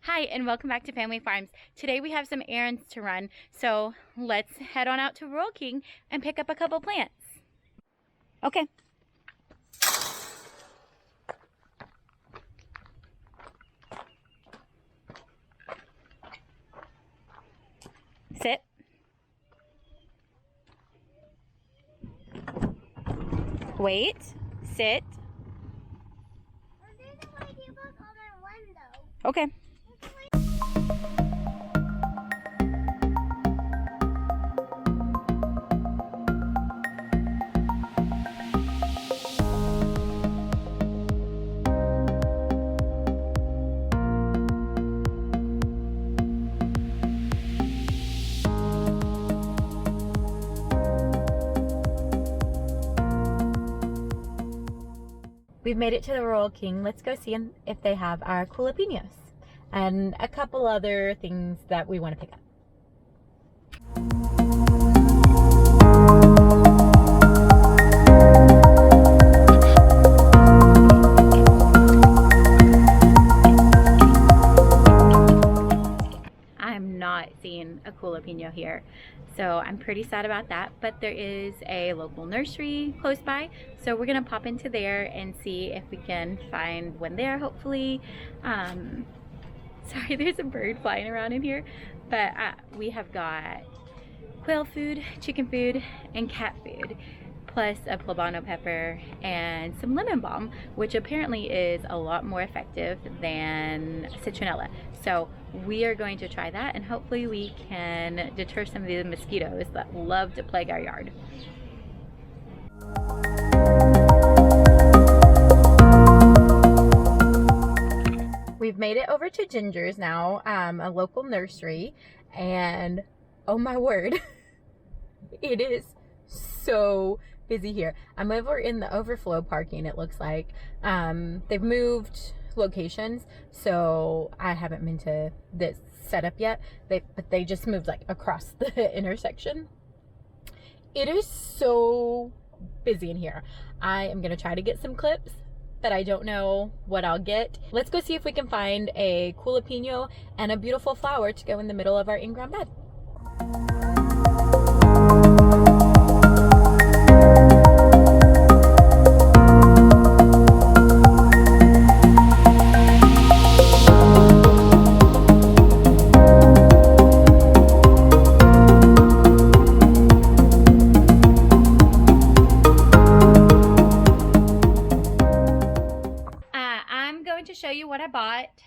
Hi, and welcome back to Family Farms. Today we have some errands to run, so let's head on out to Rural King and pick up a couple plants. Okay. Sit. Wait. Sit. Okay. We've made it to the Rural King. Let's go see if they have our Cool-apenos and a couple other things that we want to pick up. I'm not seeing a Cool-apeno here, so I'm pretty sad about that, but there is a local nursery close by, so we're gonna pop into there and see if we can find one there, hopefully. Sorry, there's a bird flying around in here, but we have got quail food, chicken food, and cat food, plus a poblano pepper and some lemon balm, which apparently is a lot more effective than citronella. So we are going to try that, and hopefully we can deter some of the mosquitoes that love to plague our yard. We've made it over to Ginger's now, a local nursery, and oh my word, it is so busy here. I'm over in the overflow parking, it looks like. They've moved locations, so I haven't been to this setup yet, but they just moved like across the intersection. It is so busy in here. I am gonna try to get some clips, but I don't know what I'll get. Let's go see if we can find a Cool-apeno and a beautiful flower to go in the middle of our in-ground bed. To show you what I bought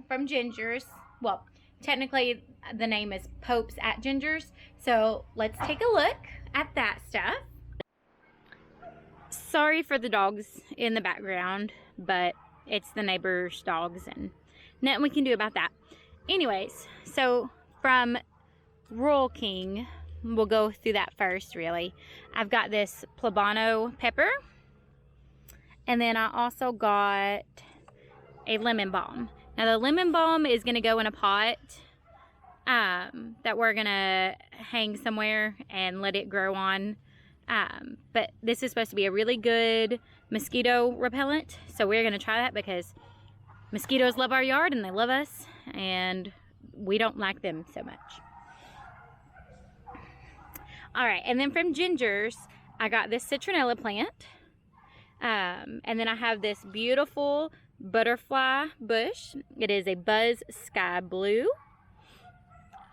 from Ginger's. Well, technically the name is Pope's at Ginger's, so let's take a look at that stuff. Sorry for the dogs in the background, but it's the neighbor's dogs and nothing we can do about that. Anyways, so from Rural King, we'll go through that first really. I've got this poblano pepper, and then I also got a lemon balm. Now the lemon balm is going to go in a pot that we're going to hang somewhere and let it grow on. But this is supposed to be a really good mosquito repellent. So we're going to try that because mosquitoes love our yard and they love us, and we don't like them so much. Alright, and then from Ginger's, I got this citronella plant. And then I have this beautiful butterfly bush. It is a buzz sky blue.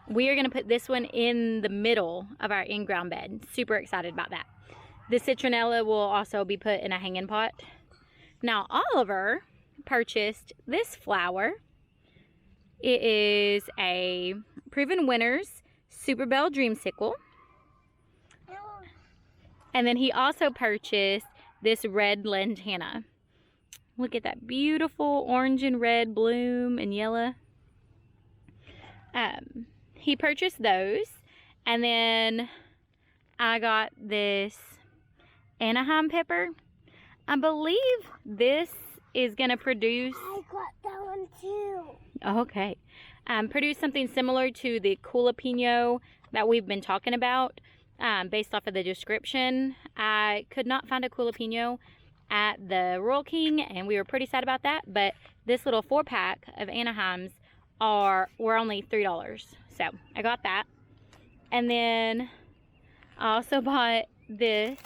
We are going to put this one in the middle of our in-ground bed. Super excited about that. The citronella will also be put in a hanging pot. Now Oliver purchased this flower. It is a Proven Winners Super Bell Dreamsicle. And then he also purchased this red lantana. Look at that beautiful orange and red bloom and yellow. He purchased those. And then I got this Anaheim pepper. I believe this is going to produce... I got that one too. Okay. Produce something similar to the Cool-apeno that we've been talking about. Based off of the description. I could not find a Cool-apeno at the Rural King, and we were pretty sad about that, but this little 4-pack of Anaheims were only $3. So I got that. And then I also bought this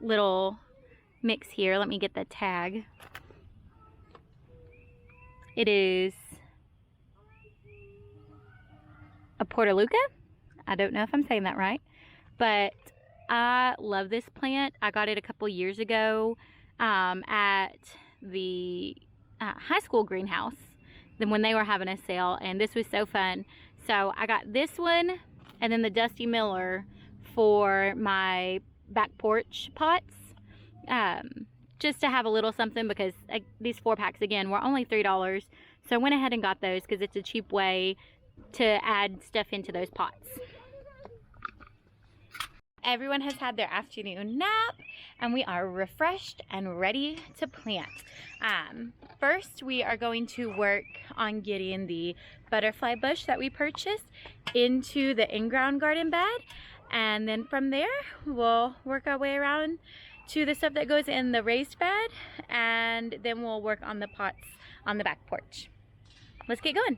little mix here. Let me get the tag. It is a Portaluca. I don't know if I'm saying that right, but I love this plant. I got it a couple years ago at the high school greenhouse, then when they were having a sale, and this was so fun. So I got this one and then the Dusty Miller for my back porch pots, just to have a little something, because these 4-packs again were only $3. So I went ahead and got those because it's a cheap way to add stuff into those pots. Everyone has had their afternoon nap and we are refreshed and ready to plant. First, we are going to work on getting the butterfly bush that we purchased into the in-ground garden bed, and then from there we'll work our way around to the stuff that goes in the raised bed, and then we'll work on the pots on the back porch. Let's get going.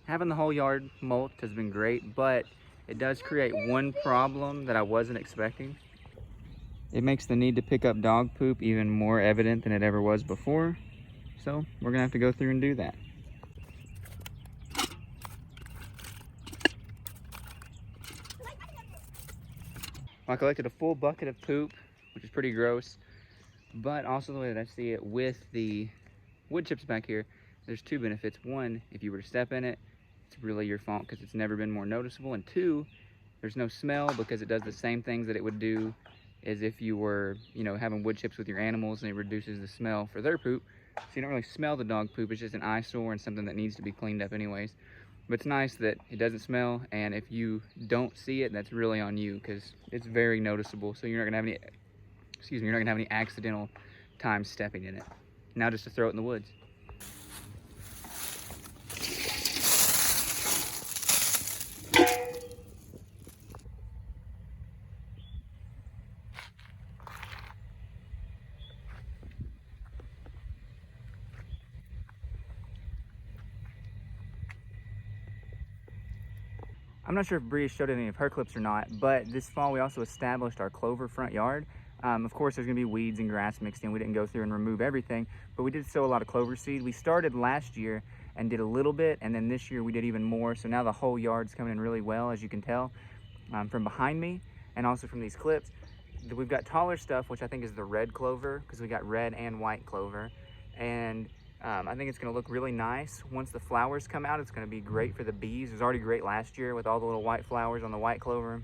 Having the whole yard mulched has been great, but it does create one problem that I wasn't expecting. It makes the need to pick up dog poop even more evident than it ever was before. So we're gonna have to go through and do that. I collected a full bucket of poop, which is pretty gross, but also the way that I see it with the wood chips back here, there's two benefits. One, if you were to step in it, it's really your fault because it's never been more noticeable. And two, there's no smell because it does the same things that it would do as if you were, having wood chips with your animals, and it reduces the smell for their poop. So you don't really smell the dog poop. It's just an eyesore and something that needs to be cleaned up anyways. But it's nice that it doesn't smell, and if you don't see it, that's really on you because it's very noticeable. So you're not gonna have any accidental time stepping in it. Now just to throw it in the woods. I'm not sure if Bree showed any of her clips or not, but this fall we also established our clover front yard. Of course, there's gonna be weeds and grass mixed in. We didn't go through and remove everything, but we did sow a lot of clover seed. We started last year and did a little bit, and then this year we did even more. So now the whole yard's coming in really well, as you can tell from behind me and also from these clips. We've got taller stuff, which I think is the red clover, because we got red and white clover. And I think it's gonna look really nice. Once the flowers come out, it's gonna be great for the bees. It was already great last year with all the little white flowers on the white clover.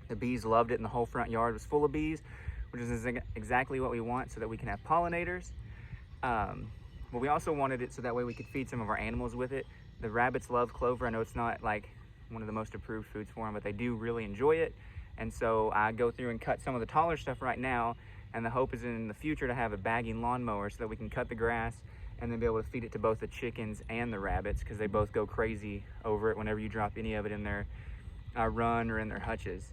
The bees loved it, and the whole front yard was full of bees, which is exactly what we want so that we can have pollinators. But we also wanted it so that way we could feed some of our animals with it. The rabbits love clover. I know it's not like one of the most approved foods for them, but they do really enjoy it. And so I go through and cut some of the taller stuff right now, and the hope is in the future to have a bagging lawnmower so that we can cut the grass and then be able to feed it to both the chickens and the rabbits, because they both go crazy over it whenever you drop any of it in their run or in their hutches.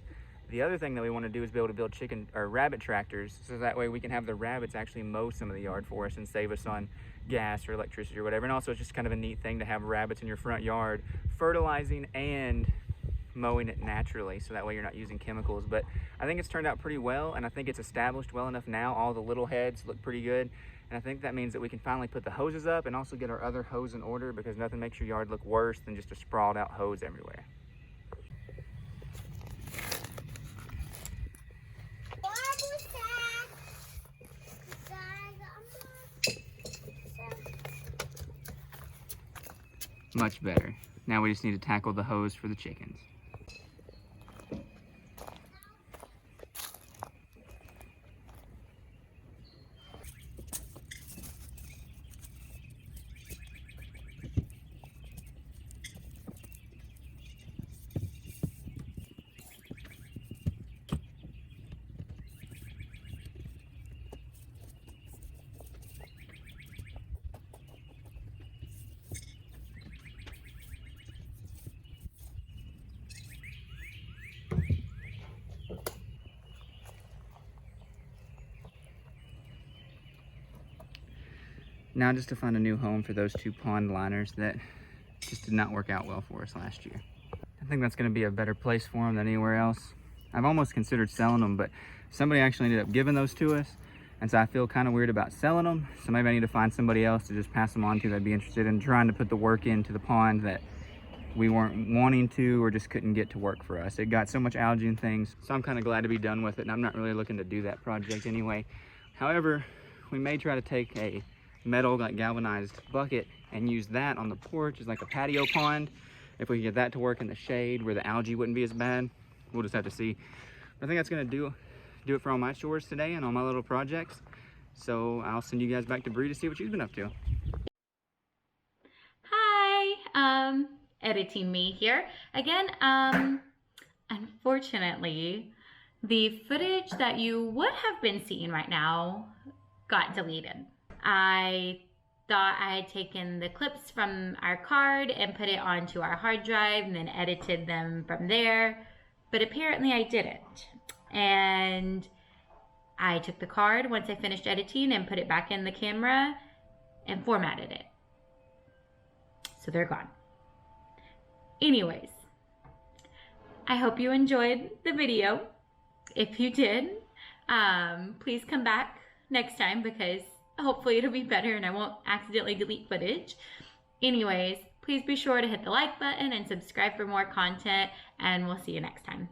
The other thing that we want to do is be able to build chicken or rabbit tractors, so that way we can have the rabbits actually mow some of the yard for us and save us on gas or electricity or whatever. And also it's just kind of a neat thing to have rabbits in your front yard fertilizing and mowing it naturally, so that way you're not using chemicals. But I think it's turned out pretty well, and I think it's established well enough now. All the little heads look pretty good, and I think that means that we can finally put the hoses up and also get our other hose in order, because nothing makes your yard look worse than just a sprawled out hose everywhere. Much better. Now we just need to tackle the hose for the chickens. Now just to find a new home for those two pond liners that just did not work out well for us last year. I think that's going to be a better place for them than anywhere else. I've almost considered selling them, but somebody actually ended up giving those to us, and so I feel kind of weird about selling them. So maybe I need to find somebody else to just pass them on to that'd be interested in trying to put the work into the pond that we weren't wanting to or just couldn't get to work for us. It got so much algae and things, so I'm kind of glad to be done with it, and I'm not really looking to do that project anyway. However, we may try to take a metal like galvanized bucket and use that on the porch as like a patio pond. If we can get that to work in the shade where the algae wouldn't be as bad, we'll just have to see. But I think that's gonna do it for all my chores today and all my little projects. So I'll send you guys back to Bree to see what she's been up to. Hi, editing me here again. Unfortunately, the footage that you would have been seeing right now got deleted. I thought I had taken the clips from our card and put it onto our hard drive and then edited them from there, but apparently I didn't. And I took the card once I finished editing and put it back in the camera and formatted it. So they're gone. Anyways, I hope you enjoyed the video. If you did, please come back next time, because hopefully it'll be better and I won't accidentally delete footage. Anyways, please be sure to hit the like button and subscribe for more content, and we'll see you next time.